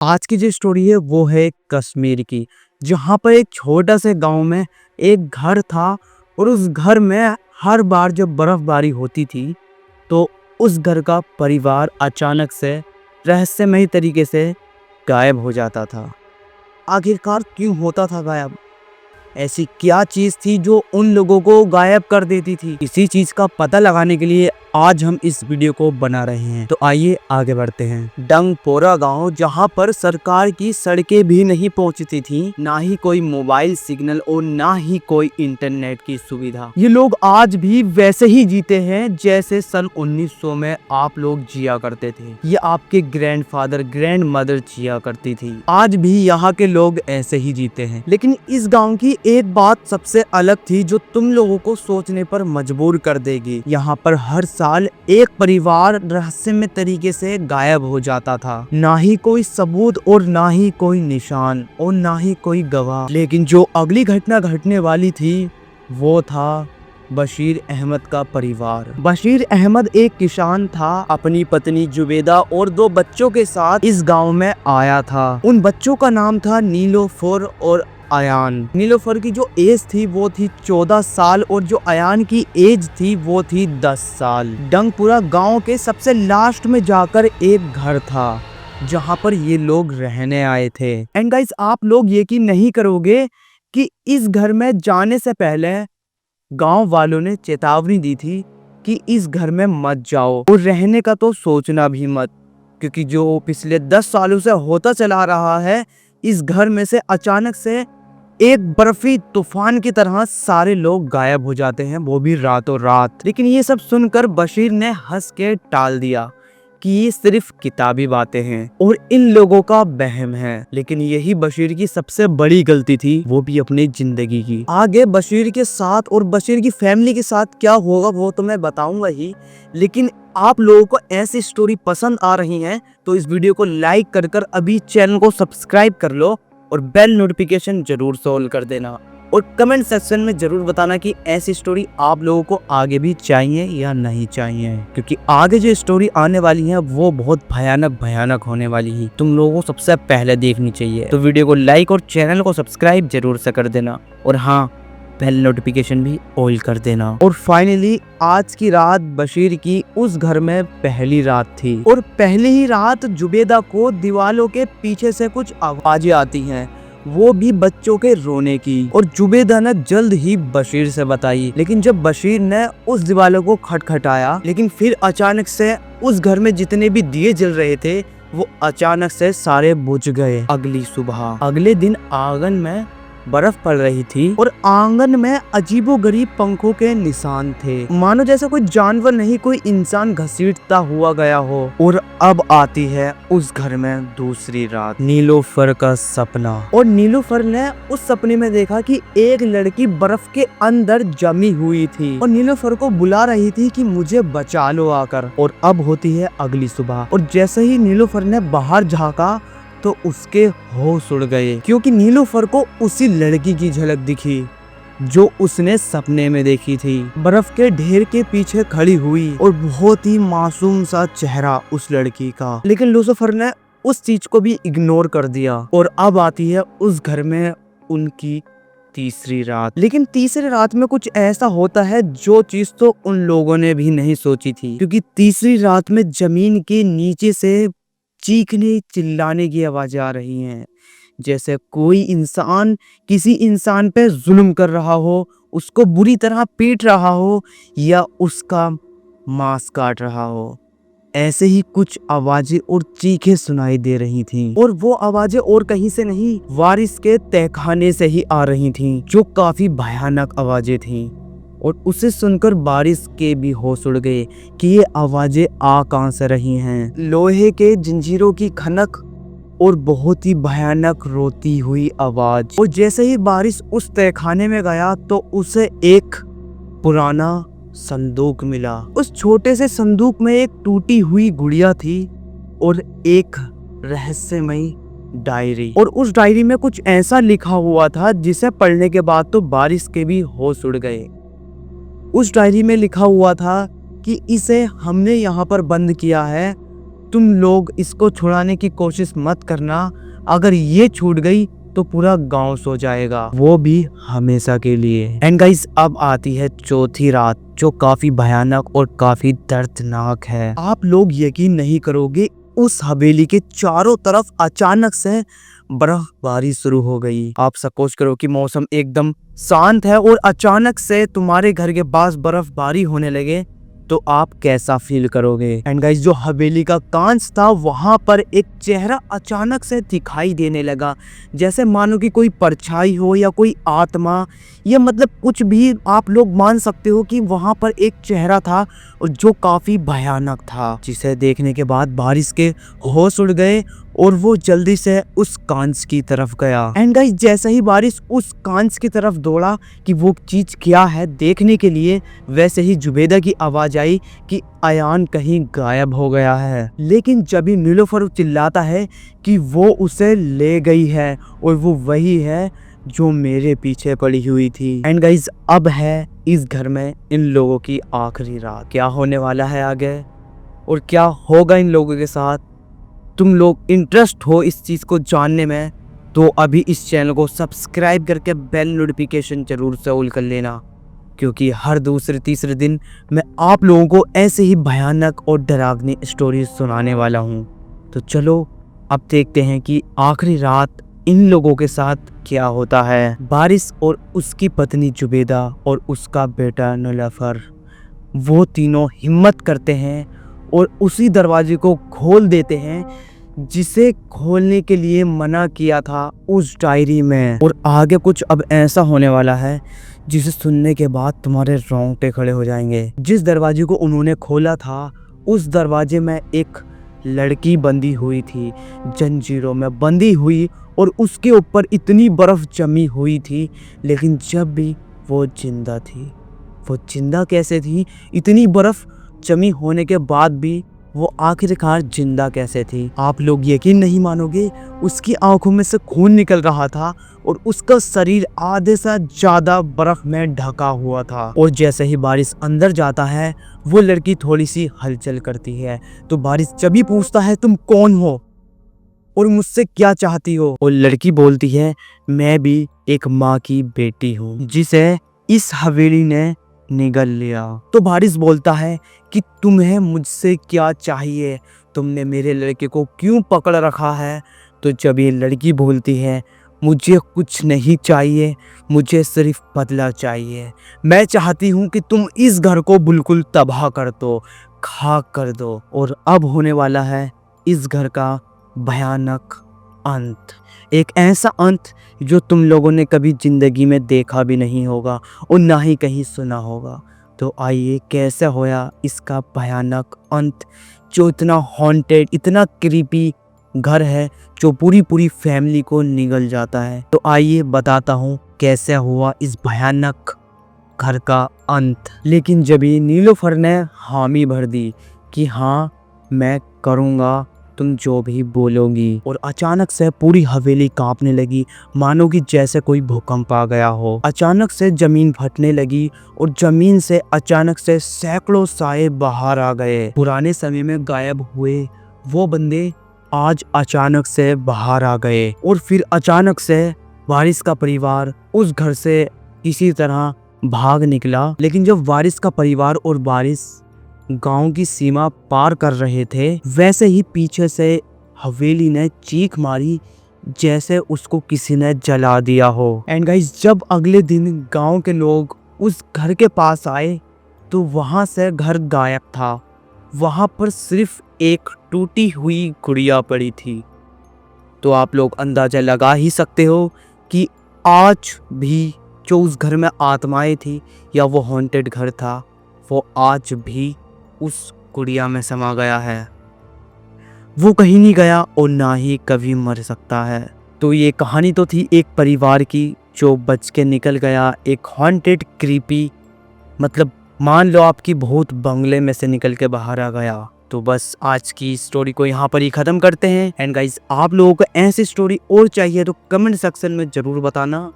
आज की जो स्टोरी है वो है कश्मीर की, जहाँ पर एक छोटा से गांव में एक घर था। और उस घर में हर बार जब बर्फबारी होती थी तो उस घर का परिवार अचानक से रहस्यमयी तरीके से गायब हो जाता था। आखिरकार क्यों होता था गायब? ऐसी क्या चीज थी जो उन लोगों को गायब कर देती थी? इसी चीज का पता लगाने के लिए आज हम इस वीडियो को बना रहे हैं। तो आइए आगे बढ़ते हैं। डंगपोरा गांव, जहां पर सरकार की सड़कें भी नहीं पहुंचती थी, ना ही कोई मोबाइल सिग्नल और ना ही कोई इंटरनेट की सुविधा। ये लोग आज भी वैसे ही जीते हैं जैसे सन 1900 में आप लोग जिया करते थे। ये आपके ग्रैंडफादर ग्रैंड मदर जिया करती थी। आज भी यहाँ के लोग ऐसे ही जीते हैं। लेकिन इस गाँव की एक बात सबसे अलग थी जो तुम लोगों को सोचने पर मजबूर कर देगी। यहाँ पर हर साल एक परिवार रहस्यमय तरीके से गायब हो जाता था। ना ही कोई सबूत और ना ही कोई निशान और ना ही कोई गवाह। लेकिन जो अगली घटना घटने वाली थी वो था बशीर अहमद का परिवार। बशीर अहमद एक किसान था। अपनी पत्नी जुबेदा और 2 बच्चों के साथ इस गांव में आया था। उन बच्चों का नाम था नीलोफर और अयान। नीलोफर की जो एज थी वो थी 14 साल और जो अयान की एज थी वो थी 10 साल। डंगपुरा गांव के सबसे लास्ट में जाकर एक घर था जहां पर ये लोग रहने आए थे। एंड गाइस, आप लोग यकीन नहीं करोगे कि इस घर में जाने से पहले गांव वालों ने चेतावनी दी थी कि इस घर में मत जाओ और रहने का तो सोचना भी मत, क्योंकि जो पिछले 10 सालों से होता चला रहा है, इस घर में से अचानक से एक बर्फी तूफान की तरह सारे लोग गायब हो जाते हैं, वो भी रातों रात। लेकिन ये सब सुनकर बशीर ने हंस के टाल दिया कि ये सिर्फ किताबी बातें हैं और इन लोगों का वहम है। लेकिन यही बशीर की सबसे बड़ी गलती थी, वो भी अपनी जिंदगी की। आगे बशीर के साथ और बशीर की फैमिली के साथ क्या होगा वो तो मैं बताऊंगा ही। लेकिन आप लोगों को ऐसी स्टोरी पसंद आ रही है तो इस वीडियो को लाइक कर अभी चैनल को सब्सक्राइब कर लो और बेल नोटिफिकेशन जरूर ऑन कर देना। और कमेंट सेक्शन में जरूर बताना कि ऐसी स्टोरी आप लोगों को आगे भी चाहिए या नहीं चाहिए, क्योंकि आगे जो स्टोरी आने वाली है वो बहुत भयानक होने वाली है। तुम लोगों को सबसे पहले देखनी चाहिए। तो वीडियो को लाइक और चैनल को सब्सक्राइब जरूर से कर देना और हाँ, बेल नोटिफिकेशन भी ऑल कर देना। और फाइनली आज की रात बशीर की उस घर में पहली रात थी और पहली ही रात जुबेदा को दीवालों के पीछे से कुछ आवाजें आती हैं, वो भी बच्चों के रोने की। और जुबेदा ने जल्द ही बशीर से बताई। लेकिन जब बशीर ने उस दीवालों को खटखटाया, लेकिन फिर अचानक से उस घर में जितने भी दिए जल रहे थे वो अचानक से सारे बुझ गए। अगली सुबह अगले दिन आंगन में बर्फ पड़ रही थी और आंगन में अजीबोगरीब पंखों के निशान थे, मानो जैसे कोई जानवर नहीं कोई इंसान घसीटता हुआ गया हो। और अब आती है उस घर में दूसरी रात। नीलोफर का सपना। और नीलोफर ने उस सपने में देखा कि एक लड़की बर्फ के अंदर जमी हुई थी और नीलोफर को बुला रही थी कि मुझे बचा लो आकर। और अब होती है अगली सुबह और जैसे ही नीलोफर ने बाहर झांका तो उसके होश उड़ गए, क्योंकि नीलोफर को उसी लड़की की झलक दिखी जो उसने सपने में देखी थी। बर्फ के ढेर के पीछे खड़ी हुई और बहुत ही मासूम सा चेहरा उस लड़की का। लेकिन लूसीफर ने उस चीज को भी इग्नोर कर दिया। और अब आती है उस घर में उनकी तीसरी रात। लेकिन तीसरी रात में कुछ ऐसा होता है जो चीज तो उन लोगों ने भी नहीं सोची थी, क्योंकि तीसरी रात में जमीन के नीचे से चीखने चिल्लाने की आवाजें आ रही हैं, जैसे कोई इंसान किसी इंसान पे जुल्म कर रहा हो, उसको बुरी तरह पीट रहा हो या उसका मांस काट रहा हो। ऐसे ही कुछ आवाजें और चीखें सुनाई दे रही थीं। और वो आवाजें और कहीं से नहीं, वारिस के तहखाने से ही आ रही थीं, जो काफी भयानक आवाजें थीं। और उसे सुनकर बारिश के भी होश उड़ गए कि ये आवाजें आ कहां से रही हैं। लोहे के जंजीरों की खनक और बहुत ही भयानक रोती हुई आवाज। और जैसे ही बारिश उस तहखाने में गया तो उसे एक पुराना संदूक मिला। उस छोटे से संदूक में एक टूटी हुई गुड़िया थी और एक रहस्यमयी डायरी। और उस डायरी में कुछ ऐसा लिखा हुआ था जिसे पढ़ने के बाद तो बारिश के भी होश उड़ गए। उस डायरी में लिखा हुआ था कि इसे हमने यहाँ पर बंद किया है तुम लोग इसको छुड़ाने की कोशिश मत करना। अगर ये छूट गई तो पूरा गांव सो जाएगा, वो भी हमेशा के लिए। एंड गाइस, अब आती है चौथी रात, जो काफी भयानक और काफी दर्दनाक है। आप लोग यकीन नहीं करोगे, उस हवेली के चारों तरफ अचानक से बर्फबारी शुरू हो गई। आप सपोज करो कि मौसम एकदम शांत है और अचानक से तुम्हारे घर के पास बर्फबारी होने लगे, तो आप कैसा फील करोगे। एंड गाइस, जो हवेली का कांच था वहां पर एक चेहरा अचानक से दिखाई देने लगा, जैसे मानो कि कोई परछाई हो या कोई आत्मा, या मतलब कुछ भी आप लोग मान सकते हो कि वहां पर एक चेहरा था जो काफी भयानक था, जिसे देखने के बाद बारिश के होश उड़ गए और वो जल्दी से उस कांच की तरफ गया। एंड गाइस, जैसे ही बारिश उस कांच की तरफ दौड़ा कि वो चीज क्या है देखने के लिए, वैसे ही जुबैदा की आवाज आई कि अयान कहीं गायब हो गया है। लेकिन जब ही नीलोफर चिल्लाता है कि वो उसे ले गई है और वो वही है जो मेरे पीछे पड़ी हुई थी। एंड गाइस, अब है इस घर में इन लोगों की आखिरी रात। क्या होने वाला है आगे और क्या होगा इन लोगों के साथ, तुम लोग इंटरेस्ट हो इस चीज़ को जानने में, तो अभी इस चैनल को सब्सक्राइब करके बेल नोटिफिकेशन जरूर से ऑल कर लेना, क्योंकि हर दूसरे तीसरे दिन मैं आप लोगों को ऐसे ही भयानक और डरावनी स्टोरी सुनाने वाला हूँ। तो चलो अब देखते हैं कि आखिरी रात इन लोगों के साथ क्या होता है। बारिश और उसकी पत्नी जुबैदा और उसका बेटा नीलोफर, वो तीनों हिम्मत करते हैं और उसी दरवाजे को खोल देते हैं जिसे खोलने के लिए मना किया था उस डायरी में। और आगे कुछ अब ऐसा होने वाला है जिसे सुनने के बाद तुम्हारे रोंगटे खड़े हो जाएंगे। जिस दरवाजे को उन्होंने खोला था, उस दरवाजे में एक लड़की बंधी हुई थी, जंजीरों में बंधी हुई, और उसके ऊपर इतनी बर्फ जमी हुई थी, लेकिन जब भी वो जिंदा थी। वो जिंदा कैसे थी? इतनी बर्फ जमी होने के बाद भी वो आखिरकार जिंदा कैसे थी? आप लोग यकीन नहीं मानोगे, उसकी आंखों में से खून निकल रहा था और उसका शरीर आधे से ज्यादा बर्फ में ढका हुआ था। और जैसे ही बारिश अंदर जाता है, वो लड़की थोड़ी सी हलचल करती है। तो बारिश जब भी पूछता है तुम कौन हो और मुझसे क्या चाहती हो, और लड़की बोलती है मैं भी एक माँ की बेटी हूँ जिसे इस हवेली ने निगल लिया। तो बारिश बोलता है कि तुम्हें मुझसे क्या चाहिए, तुमने मेरे लड़के को क्यों पकड़ रखा है? तो जब ये लड़की बोलती है मुझे कुछ नहीं चाहिए, मुझे सिर्फ बदला चाहिए, मैं चाहती हूँ कि तुम इस घर को बिल्कुल तबाह कर दो, खाक कर दो। और अब होने वाला है इस घर का भयानक अंत, एक ऐसा अंत जो तुम लोगों ने कभी जिंदगी में देखा भी नहीं होगा और ना ही कहीं सुना होगा। तो आइए, कैसे होया इसका भयानक अंत, जो इतना हॉन्टेड, इतना क्रीपी घर है, जो पूरी फैमिली को निगल जाता है। तो आइए बताता हूँ कैसे हुआ इस भयानक घर का अंत। लेकिन जब ही नीलोफर ने हामी भर दी कि हाँ मैं करूँगा तुम जो भी बोलोगी, और अचानक से पूरी हवेली कांपने लगी, मानो कि जैसे कोई भूकंप आ गया हो। अचानक से जमीन फटने लगी और जमीन से अचानक से सैकड़ों साए बाहर आ गए। पुराने समय में गायब हुए वो बंदे आज अचानक से बाहर आ गए। और फिर अचानक से वारिस का परिवार उस घर से किसी तरह भाग निकला। लेकिन जब वारिस का परिवार और वारिस गांव की सीमा पार कर रहे थे, वैसे ही पीछे से हवेली ने चीख मारी जैसे उसको किसी ने जला दिया हो। एंड गाइस, जब अगले दिन गांव के लोग उस घर के पास आए तो वहां से घर गायब था। वहां पर सिर्फ एक टूटी हुई गुड़िया पड़ी थी। तो आप लोग अंदाजा लगा ही सकते हो कि आज भी जो उस घर में आत्माएं थी या वो हॉन्टेड घर था, वो आज भी उस गुड़िया में समा गया है। वो कहीं नहीं गया और ना ही कभी मर सकता है। तो ये कहानी तो थी एक परिवार की जो बच के निकल गया, एक हॉन्टेड क्रीपी, मतलब मान लो आपकी भूत बंगले में से निकल के बाहर आ गया। तो बस आज की स्टोरी को यहाँ पर ही ख़त्म करते हैं। एंड गाइस, आप लोगों को ऐसी स्टोरी और चाहिए तो कमेंट सेक्शन में ज़रूर बताना।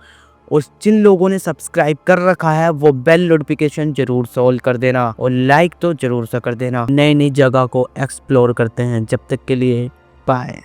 और जिन लोगों ने सब्सक्राइब कर रखा है वो बेल नोटिफिकेशन जरूर ऑल कर देना और लाइक तो जरूर से कर देना। नई नई जगह को एक्सप्लोर करते हैं। जब तक के लिए बाय।